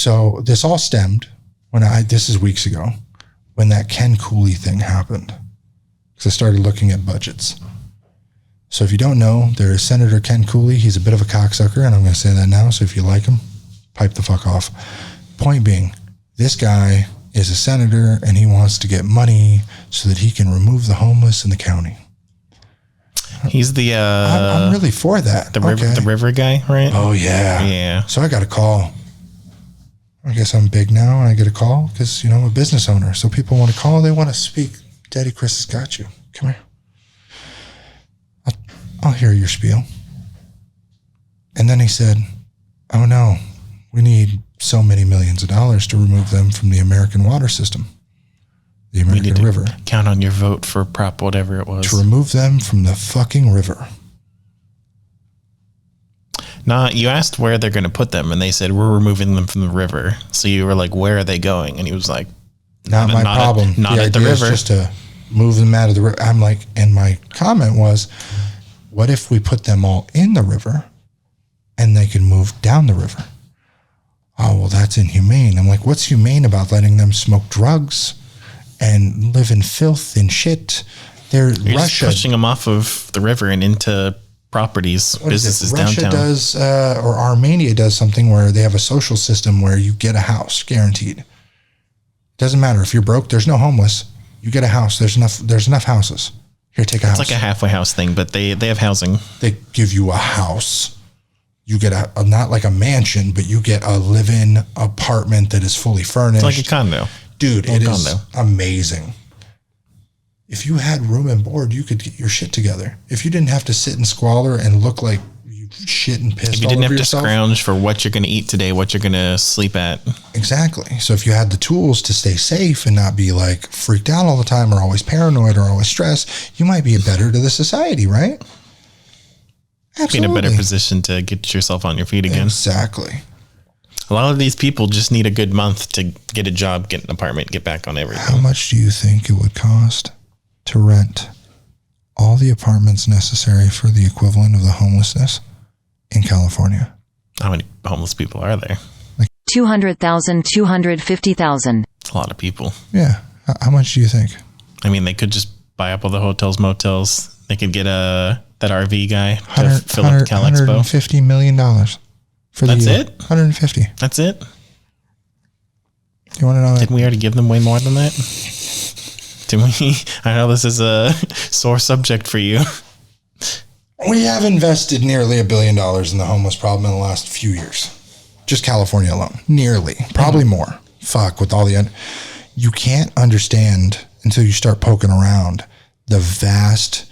So this all stemmed this is weeks ago, when that Ken Cooley thing happened. Because I started looking at budgets. So if you don't know, there is Senator Ken Cooley. He's a bit of a cocksucker, and I'm going to say that now. So if you like him, pipe the fuck off. Point being, this guy is a senator, and he wants to get money so that he can remove the homeless in the county. He's the I'm really for that. The river guy, right? Oh yeah. Yeah. So I got a call. I guess I'm big now and I get a call because, I'm a business owner. So people want to call, they want to speak. Daddy Chris has got you. Come here. I'll hear your spiel. And then he said, oh no, we need so many millions of dollars to remove them from the American water system. The American River. Count on your vote for Prop whatever it was. To remove them from the fucking river. Nah, you asked where they're going to put them, and they said, we're removing them from the river. So you were like, where are they going? And he was like, not my problem. Not at the river. Just to move them out of the river. I'm like, and my comment was, what if we put them all in the river and they can move down the river? Oh, well, that's inhumane. I'm like, what's humane about letting them smoke drugs and live in filth and shit? You're just pushing them off of the river and into properties, businesses Russia downtown. Does, or Armenia does something where they have a social system where you get a house guaranteed. Doesn't matter if you're broke. There's no homeless. You get a house. There's enough houses. Here, take a house. It's like a halfway house thing, but they have housing. They give you a house. You get a not like a mansion, but you get a live-in apartment that is fully furnished. It's like a condo. Dude, it is amazing. If you had room and board, you could get your shit together. If you didn't have to sit in squalor and look like you shit and pissed. If you didn't have to scrounge for what you're going to eat today, what you're going to sleep at. Exactly. So if you had the tools to stay safe and not be like freaked out all the time or always paranoid or always stressed, you might be better to the society, right? Absolutely. Be in a better position to get yourself on your feet again. Exactly. A lot of these people just need a good month to get a job, get an apartment, get back on everything. How much do you think it would cost to rent all the apartments necessary for the equivalent of the homelessness in California? How many homeless people are there? 200,000, 250,000. It's a lot of people. Yeah. How much do you think? I mean, they could just buy up all the hotels, motels. They could get that RV guy to fill up the Cal Expo. $150 million for the That's year. it? 150. That's it? You want to know? Didn't we already give them way more than that? Did we? I know this is a sore subject for you. We have invested nearly $1 billion in the homeless problem in the last few years. Just California alone. Nearly. Probably more. Fuck, with all the... You can't understand until you start poking around the vast,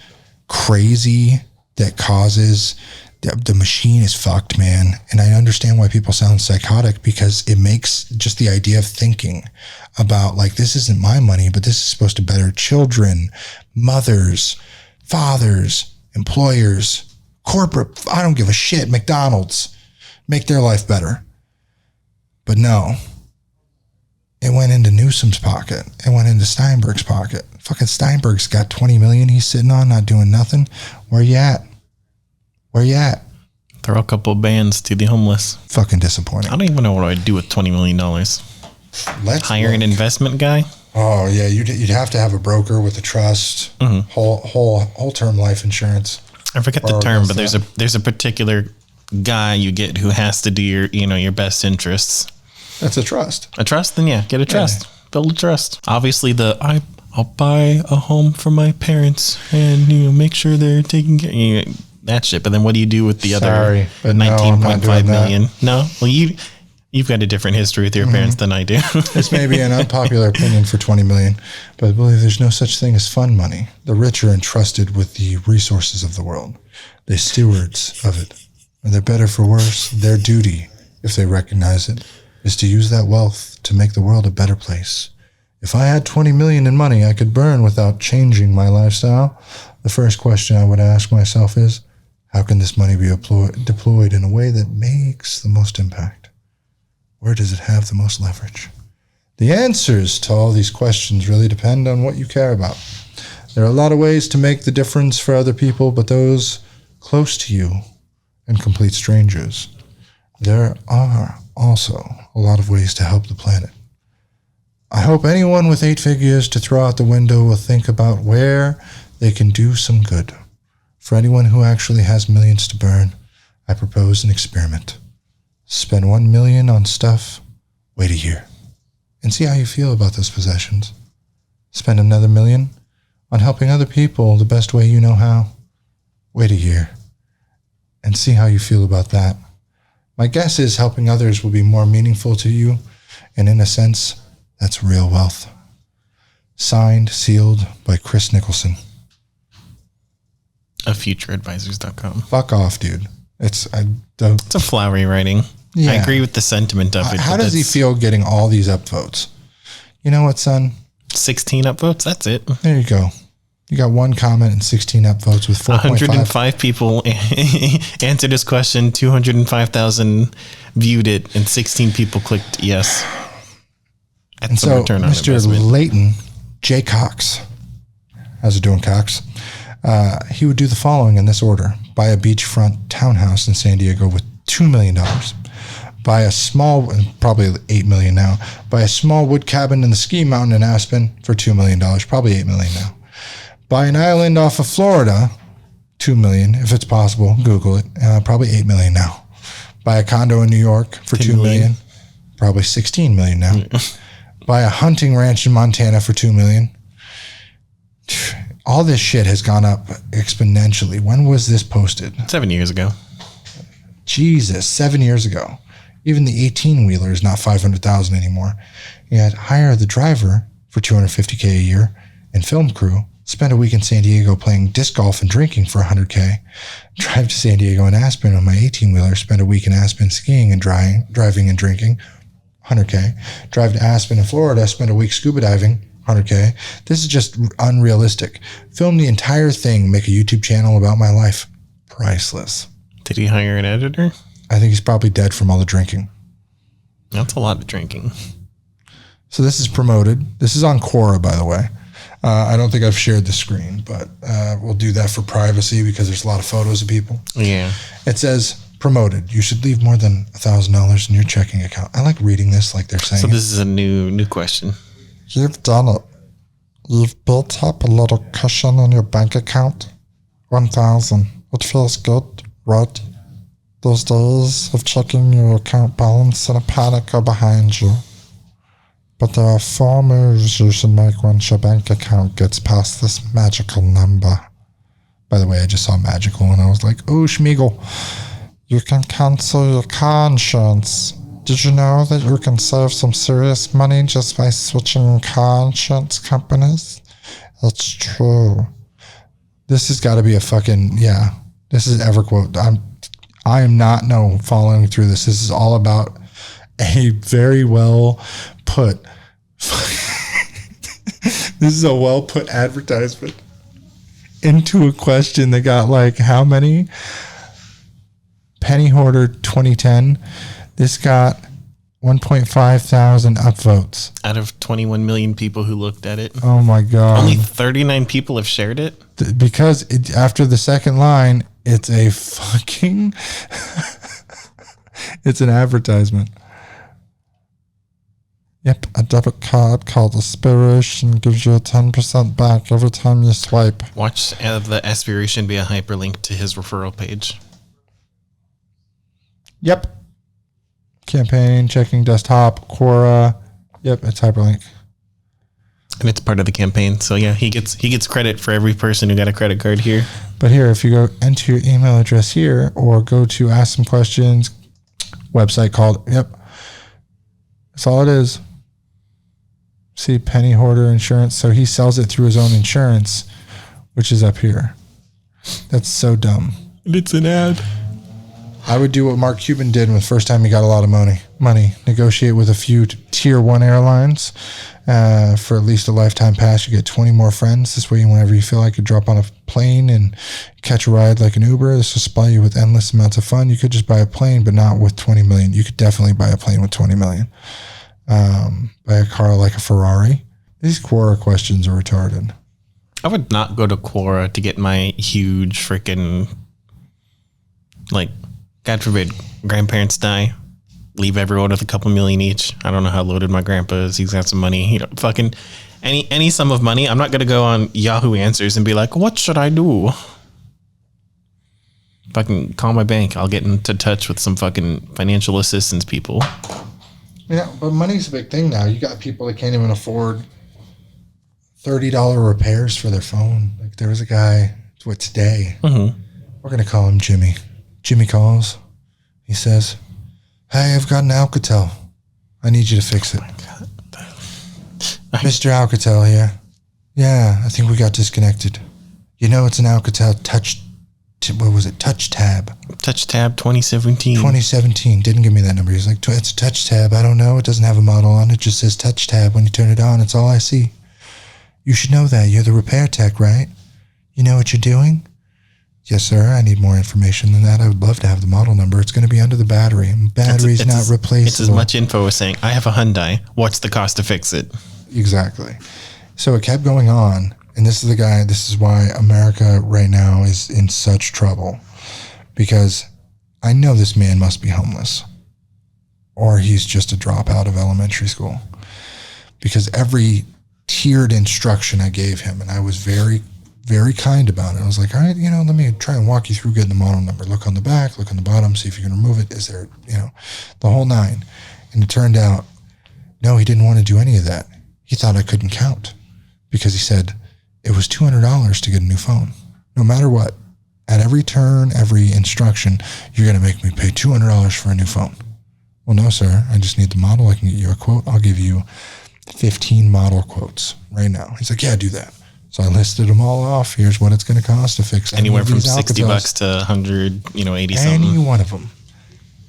crazy that causes... The machine is fucked, man. And I understand why people sound psychotic, because it makes just the idea of thinking about like, this isn't my money, but this is supposed to better children, mothers, fathers, employers, corporate, I don't give a shit, McDonald's, make their life better. But no, it went into Newsom's pocket. It went into Steinberg's pocket. Fucking Steinberg's got 20 million he's sitting on, not doing nothing. Where you at? Where you at? Throw a couple of bands to the homeless. Fucking disappointing. I don't even know what I'd do with $20 million. Hire an investment guy? Oh, yeah. You'd have to have a broker with a trust, whole term life insurance. I forget the term, but there's a particular guy you get who has to do your best interests. That's a trust. A trust? Then yeah, get a trust. Yeah. Build a trust. Obviously I'll buy a home for my parents and make sure they're taking care that shit. But then what do you do with the other 19.5 million? That. No? Well, you've got a different history with your parents than I do. This may be an unpopular opinion for 20 million, but I believe there's no such thing as fun money. The rich are entrusted with the resources of the world. They're stewards of it. And they're better for worse. Their duty, if they recognize it, is to use that wealth to make the world a better place. If I had 20 million in money I could burn without changing my lifestyle, the first question I would ask myself is, how can this money be deployed in a way that makes the most impact? Where does it have the most leverage? The answers to all these questions really depend on what you care about. There are a lot of ways to make the difference for other people, but those close to you and complete strangers there are also a lot of ways to help the planet. I hope anyone with 8 figures to throw out the window will think about where they can do some good. For anyone who actually has millions to burn, I propose an experiment. Spend 1 million on stuff, wait a year, and see how you feel about those possessions. Spend another 1 million on helping other people the best way you know how. Wait a year, and see how you feel about that. My guess is helping others will be more meaningful to you, and in a sense, that's real wealth. Signed, sealed by Chris Nicholson. Of futureadvisors.com. Fuck off, dude. It's a flowery writing. Yeah. I agree with the sentiment of it. How does he feel getting all these upvotes? You know what, son? 16 upvotes. That's it. There you go. You got 1 comment and 16 upvotes with 4.5. 105 people answered this question. 205,000 viewed it, and 16 people clicked yes. That's and so, Mr. Leighton J. Cox, how's it doing, Cox? He would do the following in this order: buy a beachfront townhouse in San Diego with $2 million. Buy a small, probably $8 million now. Buy a small wood cabin in the ski mountain in Aspen for $2 million, probably $8 million now. Buy an island off of Florida, $2 million if it's possible. Google it, probably $8 million now. Buy a condo in New York for $2 million, probably $16 million now. Buy a hunting ranch in Montana for $2 million. All this shit has gone up exponentially. When was this posted? 7 years ago. Jesus, 7 years ago. Even the 18-wheeler is not $500,000 anymore. Yet hire the driver for $250K a year and film crew. Spend a week in San Diego playing disc golf and drinking for $100K. Drive to San Diego and Aspen on my 18-wheeler. Spend a week in Aspen skiing and driving and drinking. $100K. Drive to Aspen in Florida. Spend a week scuba diving. $100K. This is just unrealistic. Film the entire thing. Make a YouTube channel about my life. Priceless. Did he hire an editor? I think he's probably dead from all the drinking. That's a lot of drinking. So this is promoted. This is on Quora, by the way. I don't think I've shared the screen, but we'll do that for privacy because there's a lot of photos of people. Yeah. It says promoted. You should leave more than $1,000 in your checking account. I like reading this like they're saying. So this is a new question. You've done it. You've built up a little cushion in your bank account. 1,000. It feels good, right? Those days of checking your account balance in a panic are behind you. But there are 4 moves you should make once your bank account gets past this magical number. By the way, I just saw magical and I was like, oh, Schmeagle. You can cancel your car insurance. Did you know that you can save some serious money just by switching car insurance companies? It's true. This has got to be a fucking, yeah. This is EverQuote. I am not following through this. This is all about a very well put. This is a well put advertisement into a question that got like how many? Penny Hoarder 2010. This got 1.5 thousand upvotes. Out of 21 million people who looked at it. Oh my God. Only 39 people have shared it. Because after the second line, it's a fucking, it's an advertisement. Yep, a debit card called Aspiration gives you a 10% back every time you swipe. Watch the Aspiration be a hyperlink to his referral page. Yep. Campaign, checking desktop, Quora. Yep, it's hyperlink. And it's part of the campaign. So yeah, he gets credit for every person who got a credit card here. But here, if you go enter your email address here or go to Ask Some Questions, website called, yep. That's all it is. See, Penny Hoarder Insurance. So he sells it through his own insurance, which is up here. That's so dumb. And it's an ad. I would do what Mark Cuban did when the first time he got a lot of money. Negotiate with a few tier 1 airlines for at least a lifetime pass. You get 20 more friends. This way, whenever you feel like you drop on a plane and catch a ride like an Uber, this will supply you with endless amounts of fun. You could just buy a plane, but not with 20 million. You could definitely buy a plane with 20 million. Buy a car like a Ferrari. These Quora questions are retarded. I would not go to Quora to get my huge freaking God forbid, grandparents die, leave everyone with a couple million each. I don't know how loaded my grandpa is. He's got some money. You know, fucking any sum of money. I'm not going to go on Yahoo Answers and be like, what should I do? Fucking call my bank. I'll get into touch with some fucking financial assistance people. Yeah, but money's a big thing now. You got people that can't even afford $30 repairs for their phone. Like there was a guy, today? Mm-hmm. We're going to call him Jimmy. Jimmy calls. He says, hey, I've got an Alcatel. I need you to fix it. Oh my God. Mr. Alcatel here. Yeah, I think we got disconnected. You know, it's an Alcatel Touch Tab. Touch Tab 2017. 2017. Didn't give me that number. He's like, it's a Touch Tab. I don't know. It doesn't have a model on it. It just says Touch Tab. When you turn it on, it's all I see. You should know that. You're the repair tech, right? You know what you're doing? Yes, sir. I need more information than that. I would love to have the model number. It's going to be under the battery. Battery's not replaceable. It's as much info as saying, I have a Hyundai. What's the cost to fix it? Exactly. So it kept going on. And this is why America right now is in such trouble. Because I know this man must be homeless. Or he's just a dropout of elementary school. Because every tiered instruction I gave him, and I was very, very kind about it. I was like, all right, let me try and walk you through getting the model number. Look on the back, look on the bottom, see if you can remove it. Is there, the whole nine. And it turned out, no, he didn't want to do any of that. He thought I couldn't count because he said it was $200 to get a new phone. No matter what, at every turn, every instruction, you're going to make me pay $200 for a new phone. Well, no, sir. I just need the model. I can get you a quote. I'll give you 15 model quotes right now. He's like, yeah, do that. So I listed them all off. Here's what it's going to cost to fix anywhere from $60 to 100, 80 something. Any one of them.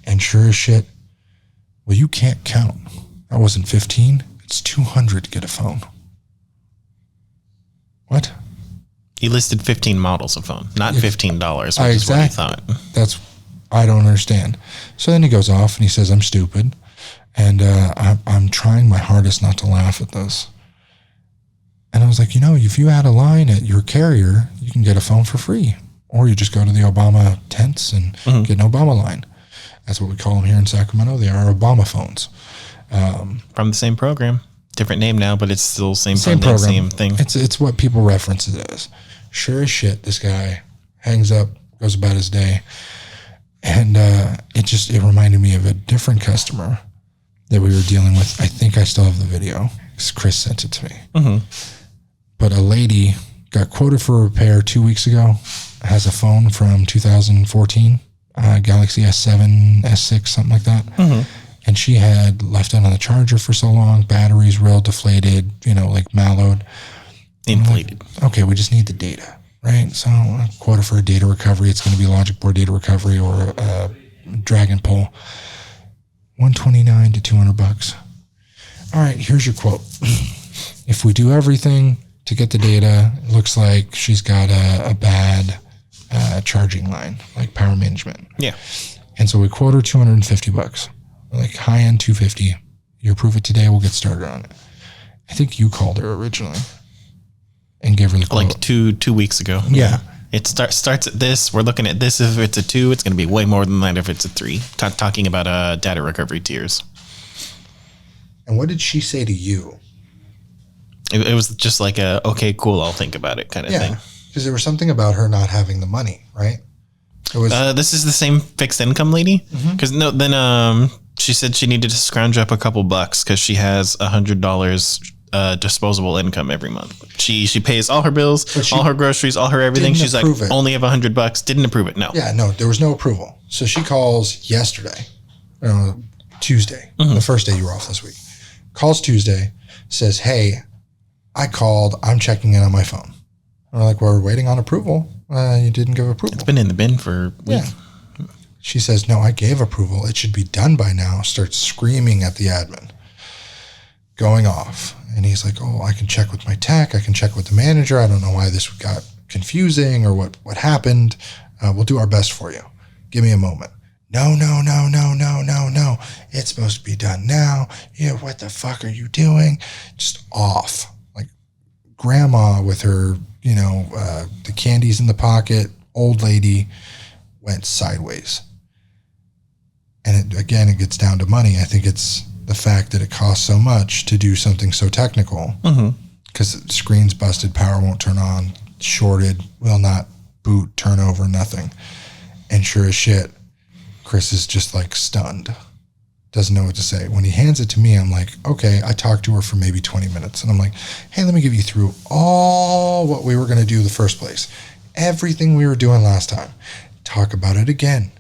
And sure as shit, well, you can't count. That wasn't 15. It's 200 to get a phone. What? He listed 15 models of phone, not $15, which is what he thought. I don't understand. So then he goes off and he says, I'm stupid. And I'm trying my hardest not to laugh at this. And I was like, if you add a line at your carrier, you can get a phone for free. Or you just go to the Obama tents and get an Obama line. That's what we call them here in Sacramento. They are Obama phones. From the same program. Different name now, but it's still same program, same thing. It's what people reference it as. Sure as shit, this guy hangs up, goes about his day. And it reminded me of a different customer that we were dealing with. I think I still have the video because Chris sent it to me. Mm-hmm. But a lady got quoted for a repair 2 weeks ago, has a phone from 2014, Galaxy S7, S6, something like that. Mm-hmm. And she had left it on the charger for so long, batteries real deflated, like mellowed. Inflated. Like, okay, we just need the data, right? So I quoted for a data recovery. It's going to be logic board data recovery or Dragon Pull. $129 to $200. All right, here's your quote. If we do everything to get the data, it looks like she's got a bad charging line, like power management. Yeah. And so we quote her $250. Like high end 250. You approve it today, we'll get started on it. I think you called her originally and gave her the quote. Like two weeks ago. Yeah. It starts at this. We're looking at this. If it's a 2, it's going to be way more than that if it's a 3. Talking about data recovery tiers. And what did she say to you? It was just like okay, cool, I'll think about it kind of thing. Because there was something about her not having the money, right? It was. This is the same fixed income lady. Because she said she needed to scrounge up a couple bucks because she has $100 disposable income every month. She pays all her bills, all her groceries, all her everything. She's like, only have $100. Didn't approve it. No. Yeah, no, there was no approval. So she calls yesterday, Tuesday, the first day you were off this week. Calls Tuesday, says, hey, I called. I'm checking in on my phone. And we're like, well, we're waiting on approval. You didn't give approval. It's been in the bin for weeks. Yeah. She says, no, I gave approval. It should be done by now. Starts screaming at the admin, going off. And he's like, oh, I can check with my tech. I can check with the manager. I don't know why this got confusing or what happened. We'll do our best for you. Give me a moment. No. It's supposed to be done now. Yeah, what the fuck are you doing? Just off. Like grandma with her, the candies in the pocket, old lady went sideways. And it gets down to money. I think it's the fact that it costs so much to do something so technical. Because screen's busted, power won't turn on, shorted, will not boot, turn over, nothing. And sure as shit, Chris is just like stunned. Doesn't know what to say. When he hands it to me, I'm like, okay, I talked to her for maybe 20 minutes. And I'm like, hey, let me give you through all what we were going to do in the first place. Everything we were doing last time. Talk about it again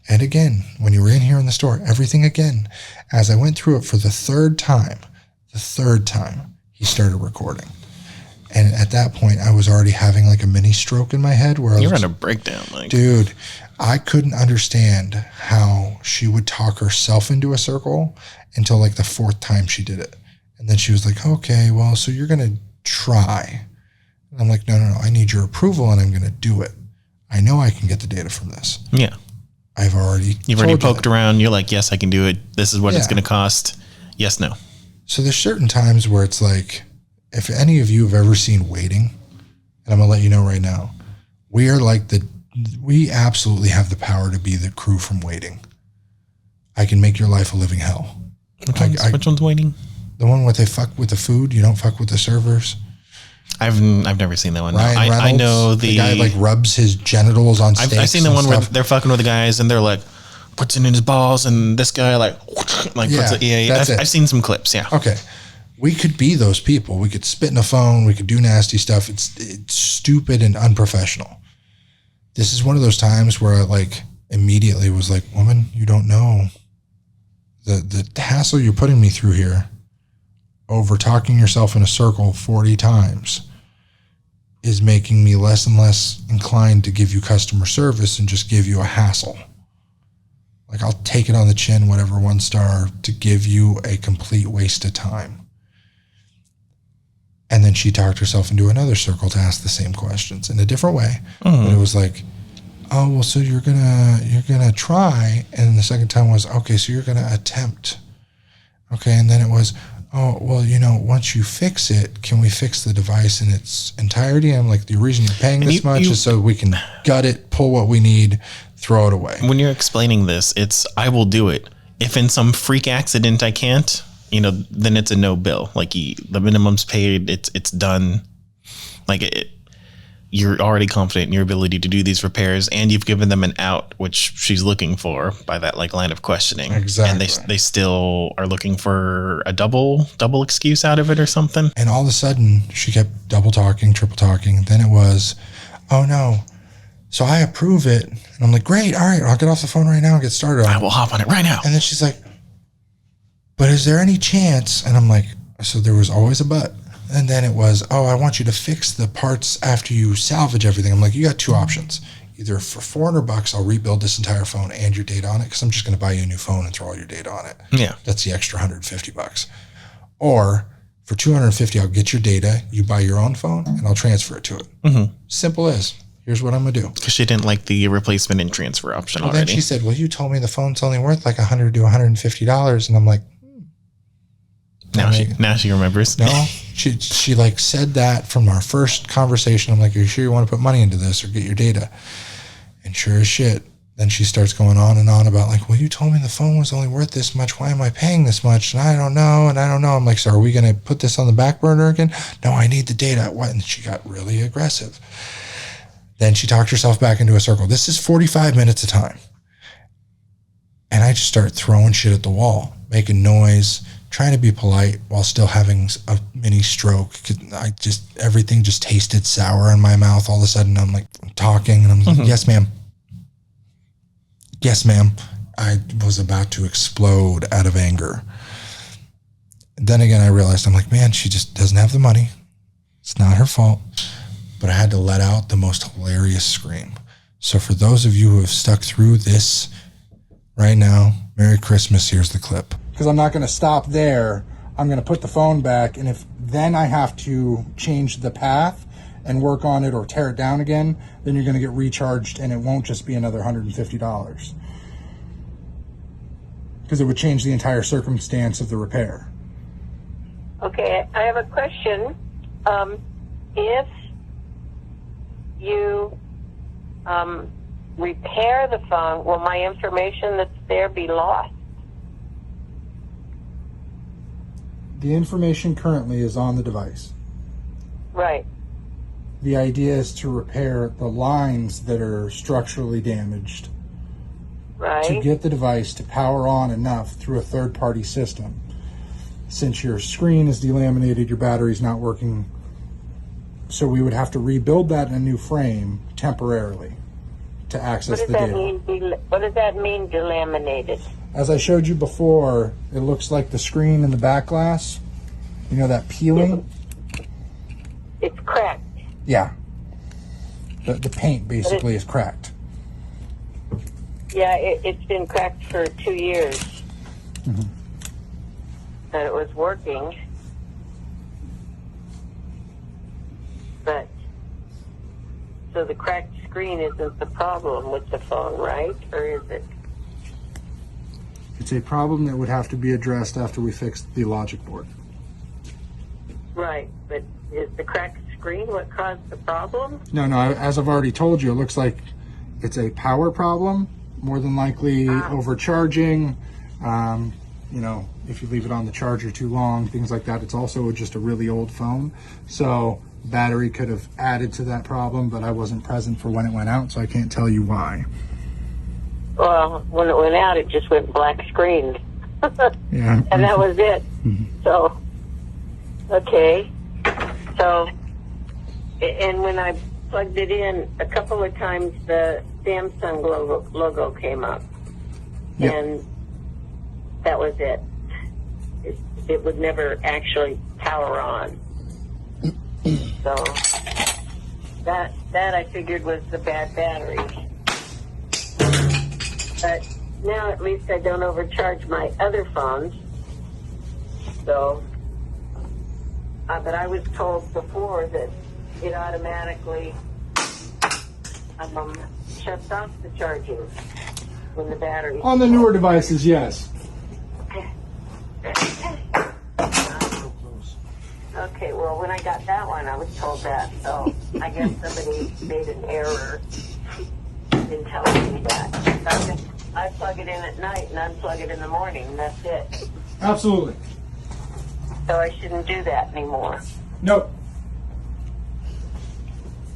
and again. When you were in here in the store, everything again. As I went through it for the third time, he started recording. And at that point, I was already having like a mini stroke in my head where You're in a breakdown. Like, dude, I couldn't understand how she would talk herself into a circle until like the fourth time she did it. And then she was like, okay, well, so you're going to try. And I'm like, no, I need your approval and I'm going to do it. I know I can get the data from this. Yeah. You've already poked around. You're like, yes, I can do it. This is what it's going to cost. Yes, no. So there's certain times where it's like, if any of you have ever seen Waiting, and I'm going to let you know right now, we absolutely have the power to be the crew from Waiting. I can make your life a living hell. Which one's Waiting? The one where they fuck with the food, you don't fuck with the servers. I've never seen that one. Ryan Reynolds, I know the guy like rubs his genitals on steaks. I've seen the one where they're fucking with the guys and they're like, puts it in his balls, and this guy puts it. I've seen some clips. Yeah. Okay. We could be those people. We could spit in a phone. We could do nasty stuff. It's stupid and unprofessional. This is one of those times where I like immediately was like, woman, you don't know the hassle you're putting me through here over talking yourself in a circle 40 times is making me less and less inclined to give you customer service and just give you a hassle. Like, I'll take it on the chin, whatever, 1 star, to give you a complete waste of time. And then she talked herself into another circle to ask the same questions in a different way. But it was like, oh, well, so you're gonna try. And the second time was, okay, so you're gonna attempt. Okay, and then it was, oh, well, once you fix it, can we fix the device in its entirety? I'm like, the reason you're paying this much is so we can gut it, pull what we need, throw it away. When you're explaining this, it's, I will do it. If in some freak accident I can't, then it's a no bill. Like the minimum's paid, it's done. Like you're already confident in your ability to do these repairs, and you've given them an out, which she's looking for by that line of questioning. Exactly. And they still are looking for a double excuse out of it or something. And all of a sudden she kept double talking, triple talking. Then it was, oh no. So I approve it. And I'm like, great. All right. I'll get off the phone right now and get started on it. I will hop on it right now. And then she's like, but is there any chance? And I'm like, so there was always a but. And then it was, oh, I want you to fix the parts after you salvage everything. I'm like, you got 2 options. Either for $400, I'll rebuild this entire phone and your data on it, because I'm just going to buy you a new phone and throw all your data on it. Yeah. That's the extra $150. Or for $250, I'll get your data, you buy your own phone, and I'll transfer it to it. Mm-hmm. Simple as, here's what I'm going to do. Because she didn't like the replacement and transfer option already. Then she said, well, you told me the phone's only worth like $100 to $150. And I'm like, now she remembers. No, she like said that from our first conversation. I'm like, are you sure you want to put money into this or get your data? And sure as shit, then she starts going on and on about like, well, you told me the phone was only worth this much. Why am I paying this much? And I don't know. I'm like, so are we going to put this on the back burner again? No, I need the data. What? And she got really aggressive. Then she talked herself back into a circle. This is 45 minutes of time. And I just start throwing shit at the wall, making noise, trying to be polite while still having a mini stroke. Everything just tasted sour in my mouth. All of a sudden I'm like talking and I'm like, yes, ma'am. Yes, ma'am. I was about to explode out of anger. Then again, I realized, I'm like, man, she just doesn't have the money. It's not her fault. But I had to let out the most hilarious scream. So for those of you who have stuck through this right now, Merry Christmas. Here's the clip. Because I'm not going to stop there. I'm going to put the phone back. And if then I have to change the path and work on it or tear it down again, then you're going to get recharged and it won't just be another $150. Because it would change the entire circumstance of the repair. Okay, I have a question. If you repair the phone, will my information that's there be lost? The information currently is on the device. Right. The idea is to repair the lines that are structurally damaged, Right. to get the device to power on enough through a third-party system. Since your screen is delaminated, your battery's not working, so we would have to rebuild that in a new frame temporarily to access the data. What does that mean, delaminated? As I showed you before, it looks like the screen in the back glass. You know that peeling? It's cracked. Yeah. The paint basically is cracked. Yeah, it's been cracked for 2 years. Mm-hmm. That it was working. But, so the cracked screen isn't the problem with the phone, right? Or is it? It's a problem that would have to be addressed after we fix the logic board. Right, but is the cracked screen what caused the problem? No, as I've already told you, it looks like it's a power problem, more than likely overcharging. If you leave it on the charger too long, things like that. It's also just a really old phone, so battery could have added to that problem, but I wasn't present for when it went out, so I can't tell you why. Well, when it went out, it just went black screened. Yeah. And that was it. So, okay. So, and when I plugged it in, a couple of times the Samsung logo came up. Yep. And that was it. It would never actually power on. So, that I figured was the bad battery. But now at least I don't overcharge my other phones. So, but I was told before that it automatically shuts off the charging when the battery. On the newer devices, yes. Okay, well, when I got that one, I was told that. So I guess somebody made an error in telling me that. I plug it in at night and unplug it in the morning, and that's it. Absolutely. So I shouldn't do that anymore. Nope.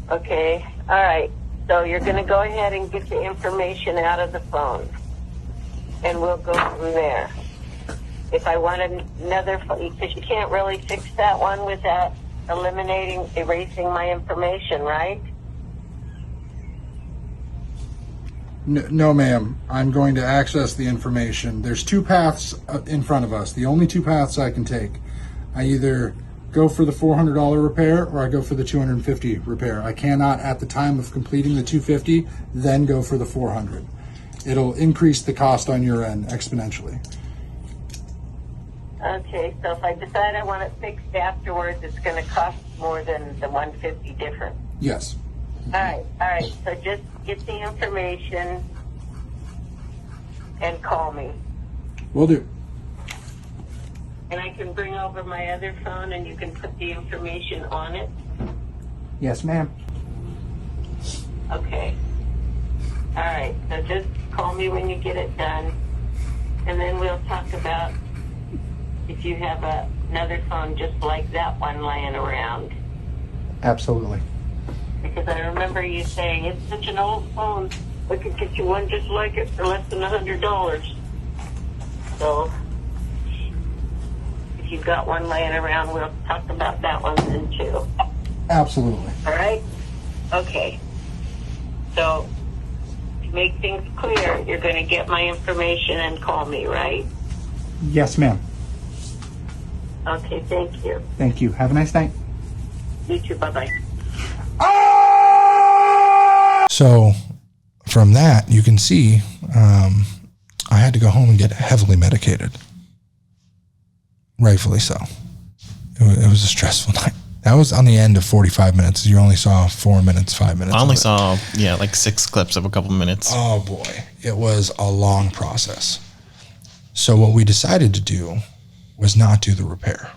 Okay, all right. So you're going to go ahead and get the information out of the phone, and we'll go from there. If I want another phone, because you can't really fix that one without erasing my information, right? No, ma'am. I'm going to access the information. There's two paths in front of us. The only two paths I can take. I either go for the $400 repair or I go for the $250 repair. I cannot, at the time of completing the $250, then go for the $400. It'll increase the cost on your end exponentially. Okay, so if I decide I want it fixed afterwards, it's going to cost more than the $150 difference. Yes. All right. So just get the information and call me. Will do. And I can bring over my other phone and you can put the information on it? Yes, ma'am. Okay. All right, so just call me when you get it done, and then we'll talk about if you have another phone just like that one laying around. Absolutely. Because I remember you saying, it's such an old phone, we could get you one just like it for less than $100. So, if you've got one laying around, we'll talk about that one then too. Absolutely. All right? Okay. So, to make things clear, you're going to get my information and call me, right? Yes, ma'am. Okay, thank you. Thank you. Have a nice night. You too, bye-bye. So from that, you can see I had to go home and get heavily medicated. Rightfully so. It was a stressful night. That was on the end of 45 minutes. You only saw 4 minutes, 5 minutes. I only saw, like 6 clips of a couple minutes. Oh boy. It was a long process. So what we decided to do was not do the repair.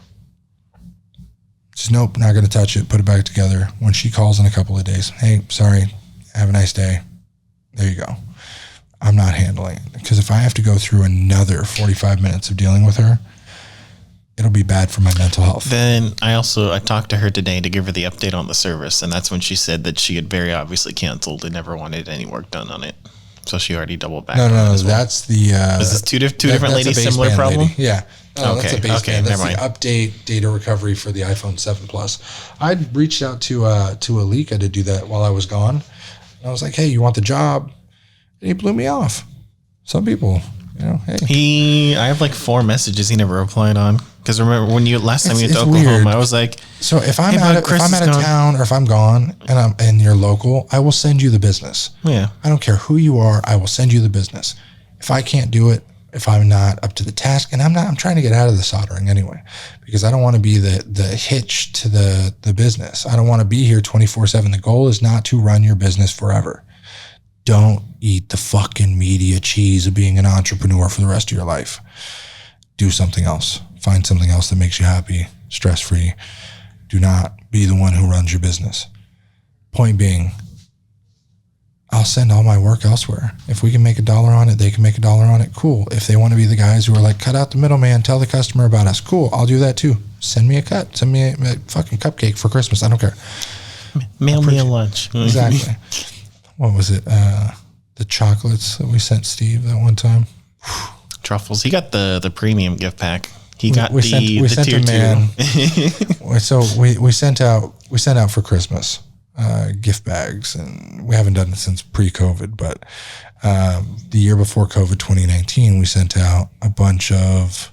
Just nope, not going to touch it, put it back together. When she calls in a couple of days, hey, sorry, have a nice day. There you go. I'm not handling it. Because if I have to go through another 45 minutes of dealing with her, it'll be bad for my mental health. Then I talked to her today to give her the update on the service, and that's when she said that she had very obviously canceled and never wanted any work done on it. So she already doubled back. No. That's the. Is this two different ladies? Similar problem? Lady. Yeah. No, okay. That's a baseband. Okay. That's Never mind. the update data recovery for the iPhone 7 Plus. I'd reached out to Alika to do that while I was gone. And I was like, "Hey, you want the job?" And he blew me off. Some people, hey. I have like 4 messages he never replied on. Because remember when last time you went to Oklahoma, weird. I was like, so if I'm out of town or if I'm gone and you're local, I will send you the business. Yeah. I don't care who you are. I will send you the business. If I can't do it, if I'm not up to the task, and I'm trying to get out of the soldering anyway, because I don't want to be the hitch to the business. I don't want to be here 24/7. The goal is not to run your business forever. Don't eat the fucking media cheese of being an entrepreneur for the rest of your life. Do something else. Find something else that makes you happy, stress-free. Do not be the one who runs your business. Point being, I'll send all my work elsewhere. If we can make $1 on it, they can make $1 on it. Cool. If they want to be the guys who are like, cut out the middleman, tell the customer about us. Cool. I'll do that too. Send me a cut. Send me a fucking cupcake for Christmas. I don't care. Mail me a lunch. Exactly. What was it? The chocolates that we sent Steve that one time. Truffles. He got the premium gift pack. He got the tier 2. So we sent out for Christmas gift bags, and we haven't done it since pre-COVID. But the year before COVID, 2019, we sent out a bunch of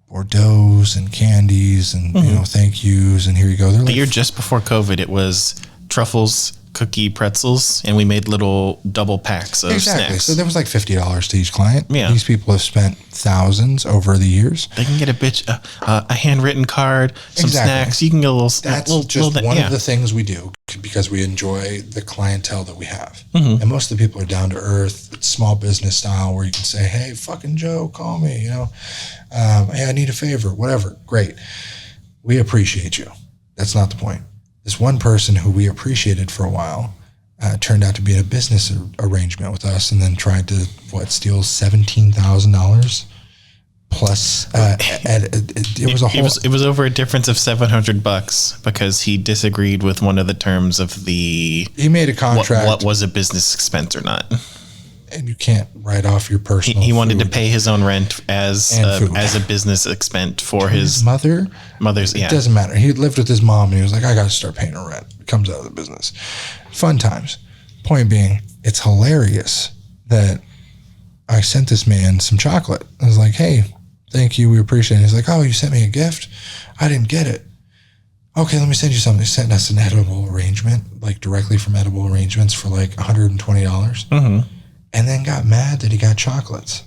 Bordeaux's and candies and thank yous, and here you go. The year just before COVID, it was truffles, cookie pretzels, and we made little double packs of snacks. So there was like $50 to each client. Yeah. These people have spent thousands over the years. They can get a handwritten card, some snacks. You can get a little. That's just one of the things we do because we enjoy the clientele that we have. Mm-hmm. And most of the people are down to earth. It's small business style where you can say, "Hey, fucking Joe, call me. Hey, I need a favor. Whatever." Great. We appreciate you. That's not the point. This one person who we appreciated for a while turned out to be in a business arrangement with us, and then tried to steal $17,000 plus. It was a whole. It was over a difference of $700 because he disagreed with one of the terms of the. He made a contract. What was a business expense or not? And you can't write off your personal. He wanted to pay his own rent as a business expense for his mother's. Yeah, it doesn't matter. He lived with his mom, and he was like, "I got to start paying her rent." It comes out of the business. Fun times. Point being, it's hilarious that I sent this man some chocolate. I was like, "Hey, thank you. We appreciate it." He's like, "Oh, you sent me a gift? I didn't get it." Okay, let me send you something. He sent us an edible arrangement, like directly from Edible Arrangements for like $120. Mm-hmm. And then got mad that he got chocolates.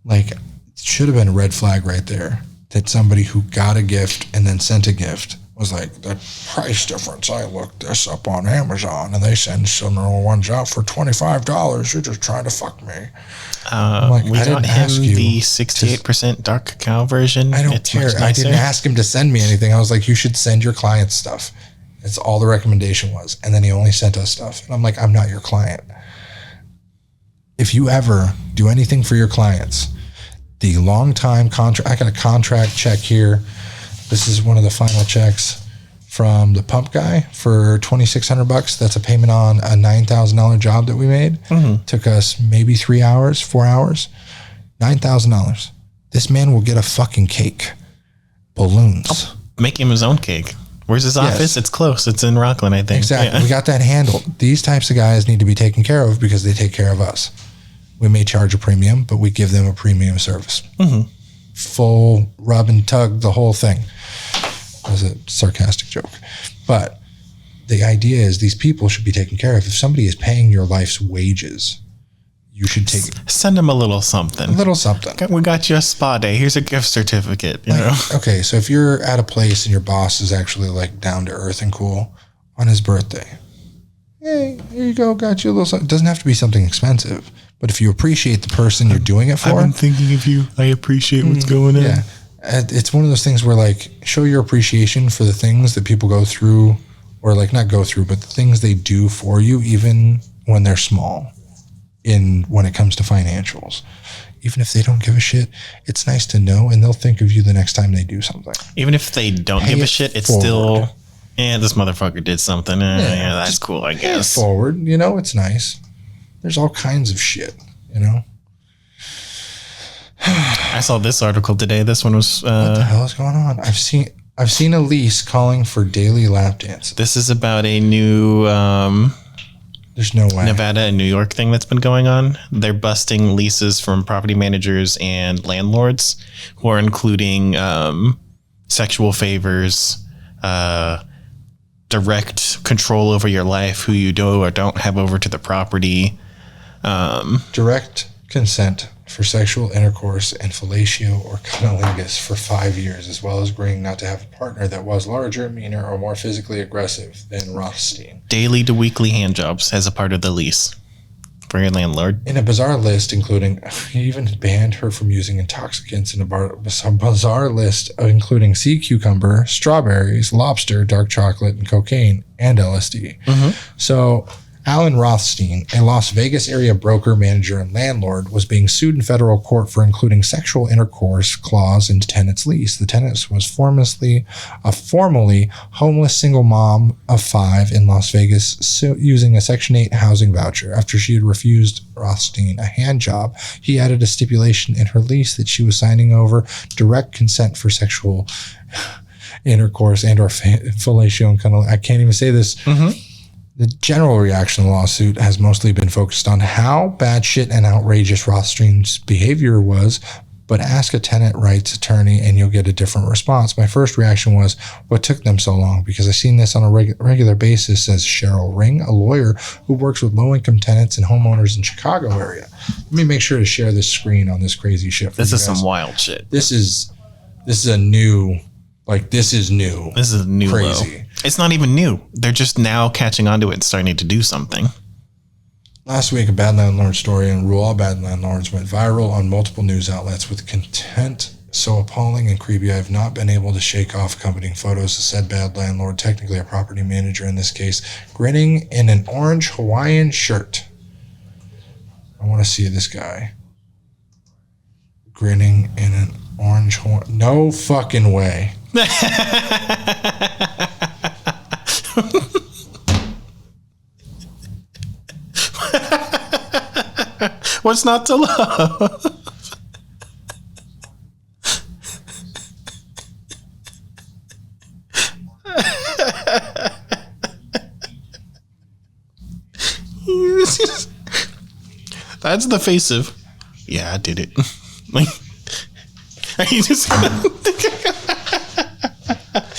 Like, it should have been a red flag right there that somebody who got a gift and then sent a gift was like, the price difference. I looked this up on Amazon and they send similar ones out for $25. You're just trying to fuck me. I'm like, we got him the 68% dark cacao version. I don't care. I didn't ask him to send me anything. I was like, you should send your clients stuff. That's all the recommendation was. And then he only sent us stuff. And I'm like, I'm not your client. If you ever do anything for your clients, the long time contract, I got a contract check here. This is one of the final checks from the pump guy for $2,600. That's a payment on a $9,000 job that we made. Mm-hmm. Took us maybe 4 hours, $9,000. This man will get a fucking cake. Balloons. Make him his own cake. Where's his office? Yes. It's close. It's in Rockland, I think. Exactly. Yeah. We got that handled. These types of guys need to be taken care of because they take care of us. We may charge a premium, but we give them a premium service. Mm-hmm. Full rub and tug, the whole thing. That was a sarcastic joke. But the idea is these people should be taken care of. If somebody is paying your life's wages, you should send them a little something. A little something. We got you a spa day. Here's a gift certificate. You know? Okay, so if you're at a place and your boss is actually like down to earth and cool on his birthday, hey, here you go, got you a little something. It doesn't have to be something expensive. But if you appreciate the person you're doing it for. I've been thinking of you. I appreciate what's going on. Yeah. It's one of those things where like show your appreciation for the things that people go through, or like not go through, but the things they do for you, even when they're small when it comes to financials. Even if they don't give a shit, it's nice to know, and they'll think of you the next time they do something. Even if they don't give a shit, it's still, this motherfucker did something. Yeah, that's cool, I guess. Forward, it's nice. There's all kinds of shit, I saw this article today. This one was what the hell is going on? I've seen a lease calling for daily lap dances. This is about a new there's no way. Nevada and New York thing that's been going on. They're busting leases from property managers and landlords who are including sexual favors, direct control over your life, who you do or don't have over to the property. Direct consent for sexual intercourse and fellatio or cunnilingus for 5 years, as well as agreeing not to have a partner that was larger, meaner, or more physically aggressive than Rothstein. Daily to weekly handjobs as a part of the lease for your landlord. In a bizarre list, including, he even banned her from using intoxicants in a bizarre list including sea cucumber, strawberries, lobster, dark chocolate, and cocaine, and LSD. So Alan Rothstein, a Las Vegas area broker, manager, and landlord, was being sued in federal court for including sexual intercourse clause in the tenant's lease. The tenant was formerly homeless single mom of 5 in Las Vegas, using a Section 8 housing voucher. After she had refused Rothstein a hand job, he added a stipulation in her lease that she was signing over direct consent for sexual intercourse and or fellatio and cunnilingus. I can't even say this. The general reaction to the lawsuit has mostly been focused on how bad shit and outrageous Rothstein's behavior was, but ask a tenant rights attorney and you'll get a different response. My first reaction was, what took them so long? Because I've seen this on a regular basis, says Cheryl Ring, a lawyer who works with low-income tenants and homeowners in Chicago area. Let me make sure to share this screen on this crazy shit for This you is guys. some wild shit. This is a new, this is new. This is new crazy. Low. It's not even new. They're just now catching on to it and starting to do something. Last week, a bad landlord story and rule all bad landlords went viral on multiple news outlets with content so appalling and creepy I have not been able to shake off accompanying photos of said bad landlord, technically a property manager in this case, grinning in an orange Hawaiian shirt. I want to see this guy. Grinning in an orange Hawaiian... No fucking way. What's not to love? That's the face of, yeah, I did it. Like, are you just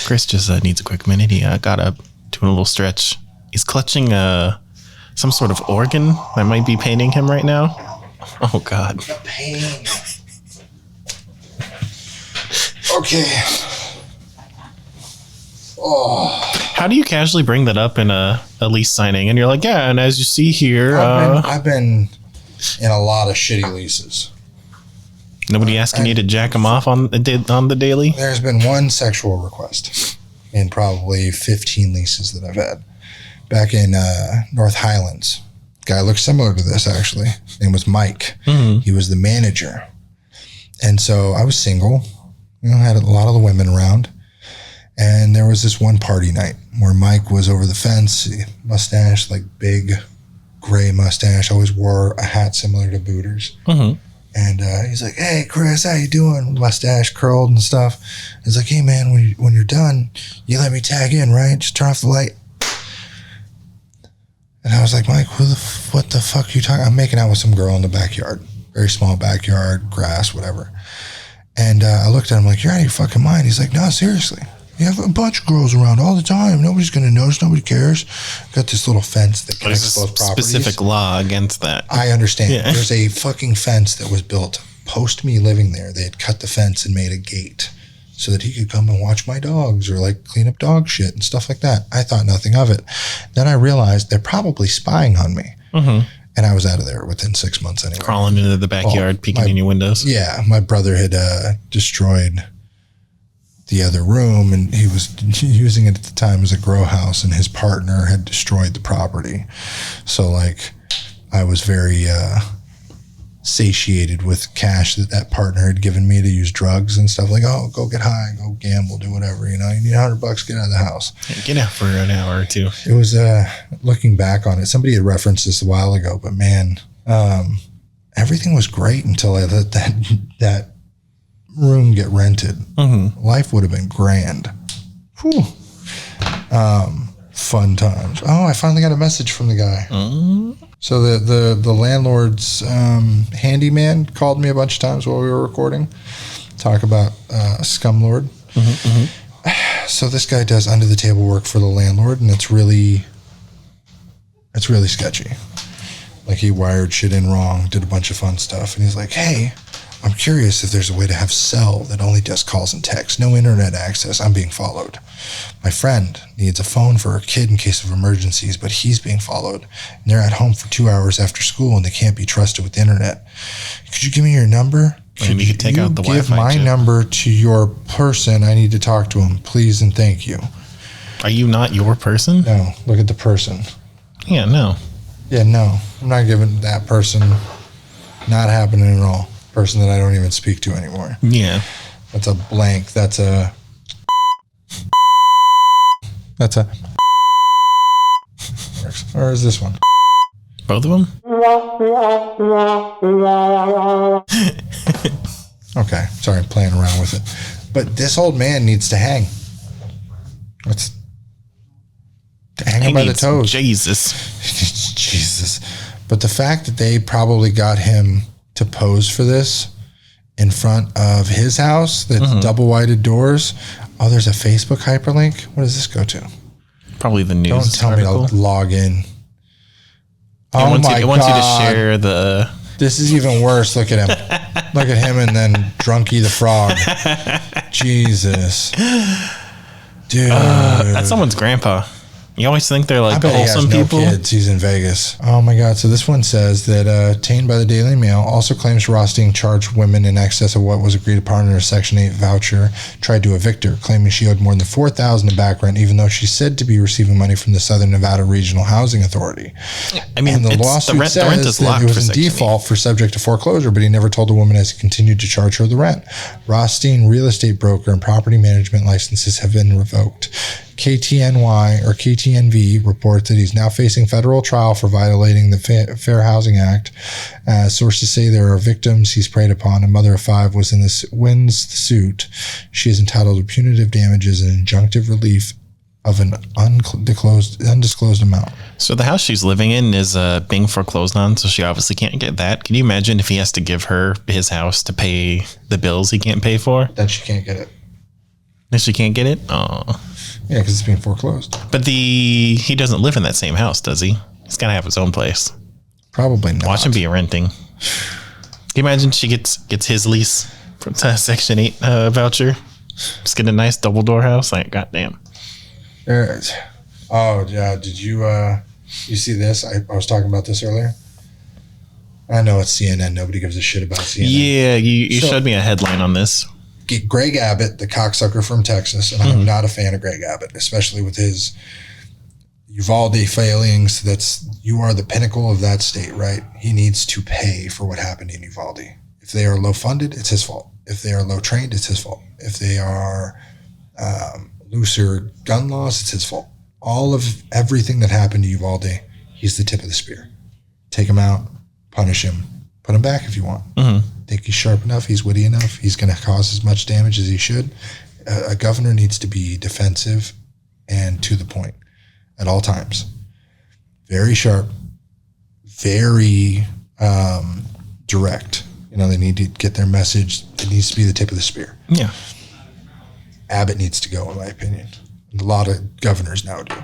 Chris just needs a quick minute. He got up, doing a little stretch. He's clutching some sort of organ that might be paining him right now. Oh, God. The pain. Okay. Oh. How do you casually bring that up in a lease signing? And you're like, yeah, and as you see here... I've been in a lot of shitty leases. Nobody asking you to jack them off on the daily? There's been one sexual request in probably 15 leases that I've had. Back in North Highlands. Guy looks similar to this, actually. His name was Mike. Mm-hmm. He was the manager. And so I was single. Had a lot of the women around. And there was this one party night where Mike was over the fence, mustache, like big gray mustache, always wore a hat similar to Booters. Mm-hmm. And he's like, hey, Chris, how you doing? Mustache curled and stuff. He's like, hey, man, when you're done, you let me tag in, right? Just turn off the light. And I was like, Mike, what the fuck are you talking? I'm making out with some girl in the backyard. Very small backyard, grass, whatever. And I looked at him like, you're out of your fucking mind. He's like, no, seriously. You have a bunch of girls around all the time. Nobody's going to notice. Nobody cares. Got this little fence that connects both properties. Specific law against that. I understand. Yeah. There's a fucking fence that was built post me living there. They had cut the fence and made a gate so that he could come and watch my dogs or like clean up dog shit and stuff like that. I thought nothing of it. Then I realized they're probably spying on me. Mm-hmm. And I was out of there within 6 months anyway. Crawling into the backyard, peeking in your windows. Yeah. My brother had destroyed the other room, and he was using it at the time as a grow house, and his partner had destroyed the property. So like I was very satiated with cash that partner had given me to use drugs and stuff. Like, oh, go get high, go gamble, do whatever. You know, you need $100, get out of the house. Get out for an hour or two. It was looking back on it. Somebody had referenced this a while ago, but man, everything was great until I let that room get rented. Mm-hmm. Life would have been grand. Whew. Fun times. Oh, I finally got a message from the guy. Mm-hmm. So the landlord's handyman called me a bunch of times while we were recording. Talk about scumlord. Mm-hmm, mm-hmm. So this guy does under the table work for the landlord, and it's really sketchy. Like, he wired shit in wrong, did a bunch of fun stuff, and he's like, "Hey, I'm curious if there's a way to have cell that only does calls and texts, no internet access. I'm being followed. My friend needs a phone for her kid in case of emergencies, but he's being followed. And they're at home for 2 hours after school, and they can't be trusted with the internet. Could you give me your number? Could you take out the Wi-Fi? Give my number to your person. I need to talk to him, please and thank you." Are you not your person? No. Look at the person. Yeah, no. Yeah, no. I'm not giving that person. Not happening at all. Person that I don't even speak to anymore. Yeah. That's a blank. That's a or is this one? Both of them? Okay. Sorry, I'm playing around with it. But this old man needs to hang. Let's hang him by the toes. Jesus. Jesus. But the fact that they probably got him to pose for this in front of his house, that's double whited doors. Oh, there's a Facebook hyperlink. What does this go to? Probably the news. Don't tell article. me to log in. It wants you to share the. This is even worse. Look at him. Look at him and then Drunky the Frog. Jesus. Dude. That's someone's grandpa. You always think they're like wholesome people. Kids. He's in Vegas. Oh my God. So this one says that obtained by the Daily Mail also claims Rothstein charged women in excess of what was agreed upon in her Section 8 voucher, tried to evict her, claiming she owed more than $4,000 in back rent, even though she's said to be receiving money from the Southern Nevada Regional Housing Authority. I mean, and the lawsuit the rent is that it was in default for subject to foreclosure, but he never told the woman as he continued to charge her the rent. Rothstein real estate broker and property management licenses have been revoked. KTNY or KTNV reports that he's now facing federal trial for violating the Fair Housing Act. Sources say there are victims he's preyed upon. A mother of 5 wins the suit. She is entitled to punitive damages and injunctive relief of an undisclosed amount. So the house she's living in is being foreclosed on, so she obviously can't get that. Can you imagine if he has to give her his house to pay the bills he can't pay for? Then she can't get it. Then she can't get it? Oh. Yeah, because it's being foreclosed. But he doesn't live in that same house, does he? He's got to have his own place. Probably not. Watch him be renting. Can you imagine she gets his lease from Section 8 voucher? Just get a nice double door house. Like, goddamn. Oh, yeah. Did you see this? I was talking about this earlier. I know it's CNN. Nobody gives a shit about CNN. Yeah, you showed me a headline on this. Greg Abbott, the cocksucker from Texas, and I'm not a fan of Greg Abbott, especially with his Uvalde failings. You are the pinnacle of that state, right? He needs to pay for what happened in Uvalde. If they are low funded, it's his fault. If they are low trained, it's his fault. If they are looser gun laws, it's his fault. All of everything that happened to Uvalde, he's the tip of the spear. Take him out, punish him, put him back if you want. Think he's sharp enough, he's witty enough, he's going to cause as much damage as he should. A governor needs to be defensive and to the point at all times. Very sharp, very direct. You know, they need to get their message. It needs to be the tip of the spear. Yeah. Abbott needs to go, in my opinion. A lot of governors now do.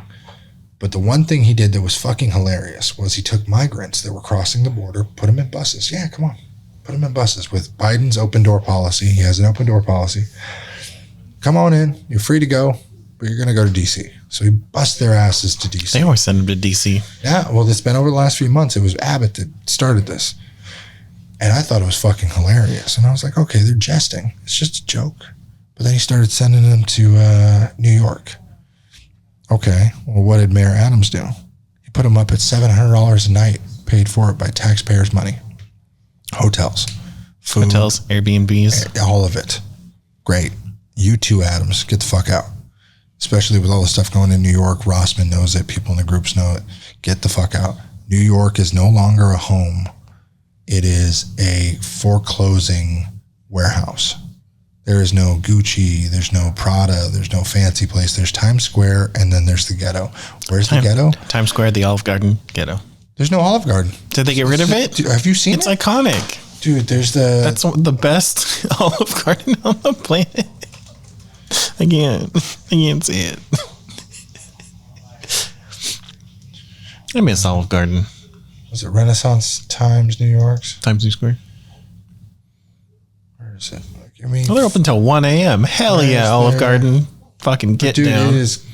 But the one thing he did that was fucking hilarious was he took migrants that were crossing the border, put them in buses. Yeah, come on. Put them in buses with Biden's open door policy. He has an open door policy. Come on in. You're free to go, but you're going to go to D.C. So he bussed their asses to D.C. They always send them to D.C. Yeah, well, it's been over the last few months. It was Abbott that started this. And I thought it was fucking hilarious. And I was like, okay, they're jesting. It's just a joke. But then he started sending them to New York. Okay, well, what did Mayor Adams do? He put them up at $700 a night paid for it by taxpayers' money. Hotels, food, hotels, Airbnbs, all of it. Great. You too, Adams. Get the fuck out. Especially with all the stuff going in New York. Rossman knows it. People in the groups know it. Get the fuck out. New York is no longer a home. It is a foreclosing warehouse. There is no Gucci. There's no Prada. There's no fancy place. There's Times Square, and then there's the ghetto. Where's the ghetto? Times Square, the Olive Garden ghetto. There's no Olive Garden. Did they get rid of it? Have you seen it? It's iconic. Dude, that's the best Olive Garden on the planet. I can't see it. I miss Olive Garden. Was it Renaissance Times, New York's? Times New Square. Where is it? They're open till 1 a.m. Hell yeah, Olive Garden. Fucking get down. It is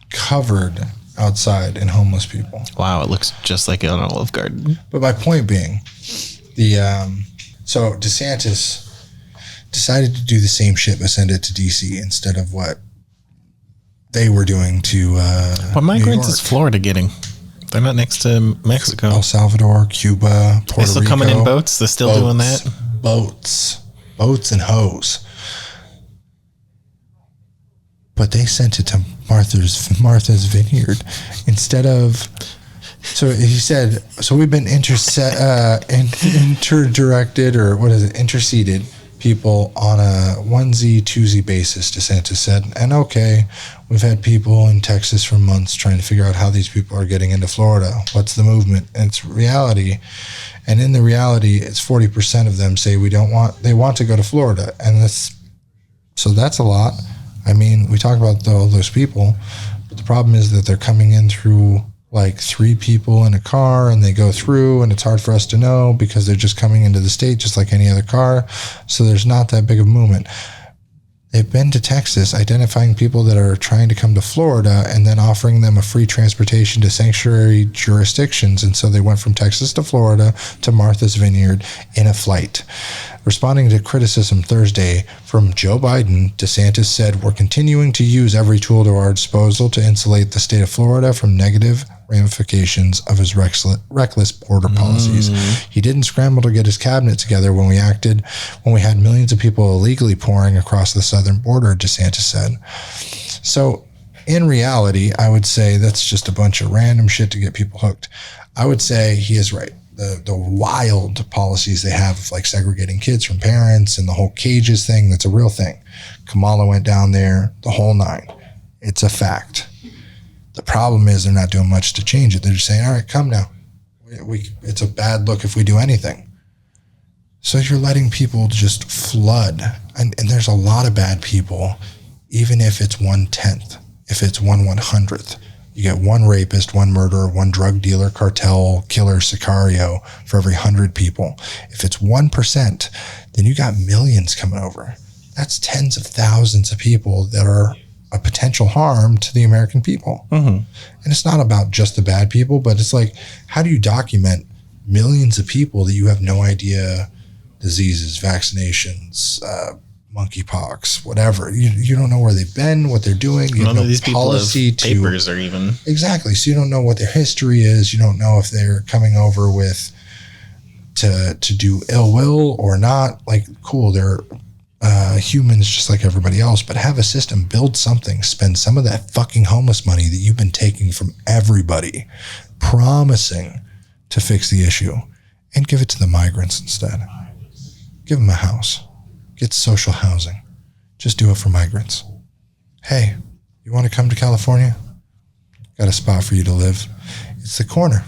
covered outside in homeless people. Wow, it looks just like an Olive Garden. But my point being, so DeSantis decided to do the same shit but send it to DC instead of what they were doing to what migrants is Florida getting? They're not next to Mexico. El Salvador, Cuba, Puerto Rico. They're still coming in boats? They're still doing that? Boats and hoes. But they sent it to Martha's Vineyard instead of. So he said. So we've been interdirected, or what is it? Interceded people on a onesie, twosie basis. DeSantis said, and okay, we've had people in Texas for months trying to figure out how these people are getting into Florida. What's the movement? And it's reality. And in the reality, it's 40% of them say they want to go to Florida. And so that's a lot. I mean, we talk about all those people, but the problem is that they're coming in through like 3 people in a car, and they go through, and it's hard for us to know because they're just coming into the state just like any other car. So there's not that big of a movement. They've been to Texas identifying people that are trying to come to Florida and then offering them a free transportation to sanctuary jurisdictions. And so they went from Texas to Florida to Martha's Vineyard in a flight. Responding to criticism Thursday from Joe Biden, DeSantis said, "We're continuing to use every tool to our disposal to insulate the state of Florida from negative ramifications of his reckless border policies." He didn't scramble to get his cabinet together when we had millions of people illegally pouring across the southern border, DeSantis said. So in reality, I would say that's just a bunch of random shit to get people hooked. I would say he is right. The wild policies they have, like segregating kids from parents and the whole cages thing, that's a real thing. Kamala went down there, the whole 9. It's a fact. The problem is they're not doing much to change it. They're just saying, all right, come now. It's a bad look if we do anything. So you're letting people just flood. And there's a lot of bad people, even if it's 1/10, if it's 1/100th. You get 1 rapist, 1 murderer, 1 drug dealer, cartel, killer, sicario for every 100 people. If it's 1%, then you got millions coming over. That's tens of thousands of people that are a potential harm to the American people. And it's not about just the bad people, but it's like, how do you document millions of people that you have no idea, diseases, vaccinations, monkeypox, whatever. You don't know where they've been, what they're doing. You None have of these people have papers or even. Exactly. So you don't know what their history is. You don't know if they're coming over with to do ill will or not. Like, cool, they're humans just like everybody else, but have a system, build something, spend some of that fucking homeless money that you've been taking from everybody, promising to fix the issue, and give it to the migrants instead. Give them a house. Get social housing. Just do it for migrants. Hey, you want to come to California? Got a spot for you to live. It's the corner.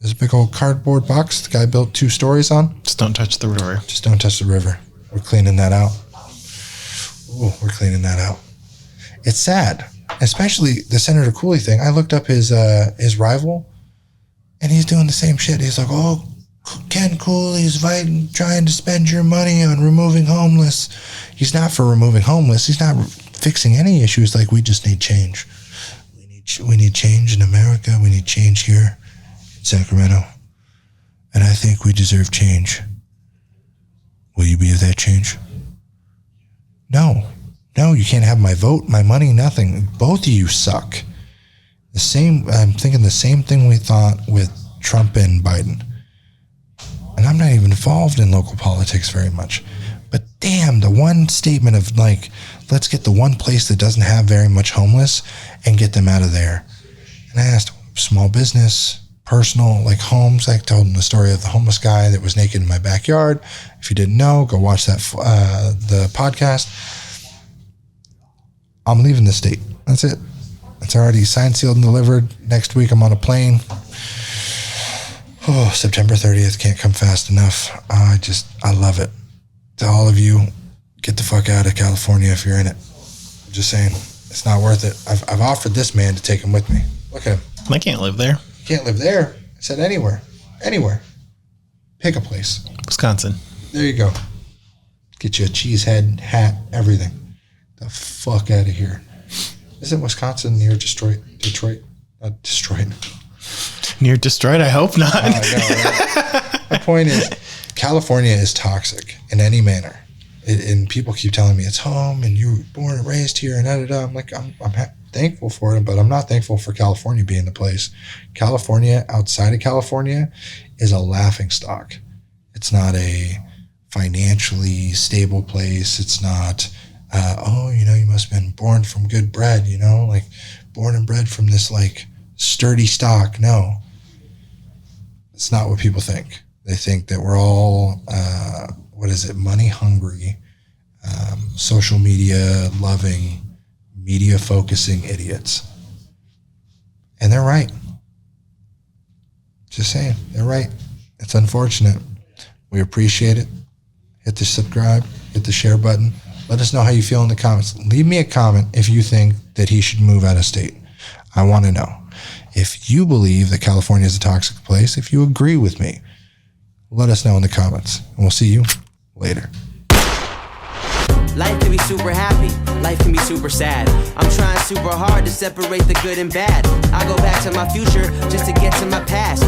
There's a big old cardboard box the guy built 2 stories on. Just don't touch the river. Just don't touch the river. We're cleaning that out. Ooh, we're cleaning that out. It's sad, especially the Senator Cooley thing. I looked up his rival, and he's doing the same shit. He's like, oh, Ken Cooley's trying to spend your money on removing homeless. He's not for removing homeless. He's not fixing any issues. Like, we just need change. We need change in America. We need change here in Sacramento. And I think we deserve change. Will you be of that change? No, you can't have my vote, my money, nothing. Both of you suck. I'm thinking the same thing we thought with Trump and Biden. And I'm not even involved in local politics very much. But damn, the one statement of like, let's get the one place that doesn't have very much homeless and get them out of there. And I asked, small business, personal, like homes. I told him the story of the homeless guy that was naked in my backyard. If you didn't know, go watch that the podcast. I'm leaving the state. That's it. It's already signed, sealed, and delivered. Next week, I'm on a plane. Oh, September 30th can't come fast enough. I love it. To all of you, get the fuck out of California if you're in it. I'm just saying, it's not worth it. I've offered this man to take him with me. Look at him. I can't live there. Can't live there. I said anywhere. Anywhere. Pick a place. Wisconsin. There you go. Get you a cheese head, hat, everything. The fuck out of here. Isn't Wisconsin near Detroit? Not Detroit. Near Detroit? I hope not. No, right? My point is, California is toxic in any manner. And people keep telling me it's home and you were born and raised here and da-da-da. I'm like, I'm thankful for it, but I'm not thankful for California being the place. California, outside of California, is a laughing stock. It's not a financially stable place. It's not, you must have been born from good bread, like born and bred from this like sturdy stock. No, it's not what people think. They think that we're all, money hungry, social media loving, media focusing idiots. And they're right. Just saying, they're right. It's unfortunate. We appreciate it. Hit the subscribe, hit the share button. Let us know how you feel in the comments. Leave me a comment if you think that he should move out of state. I want to know. If you believe that California is a toxic place, if you agree with me, let us know in the comments. And we'll see you later. Life can be super happy, life can be super sad. I'm trying super hard to separate the good and bad. I go back to my future just to get to my past.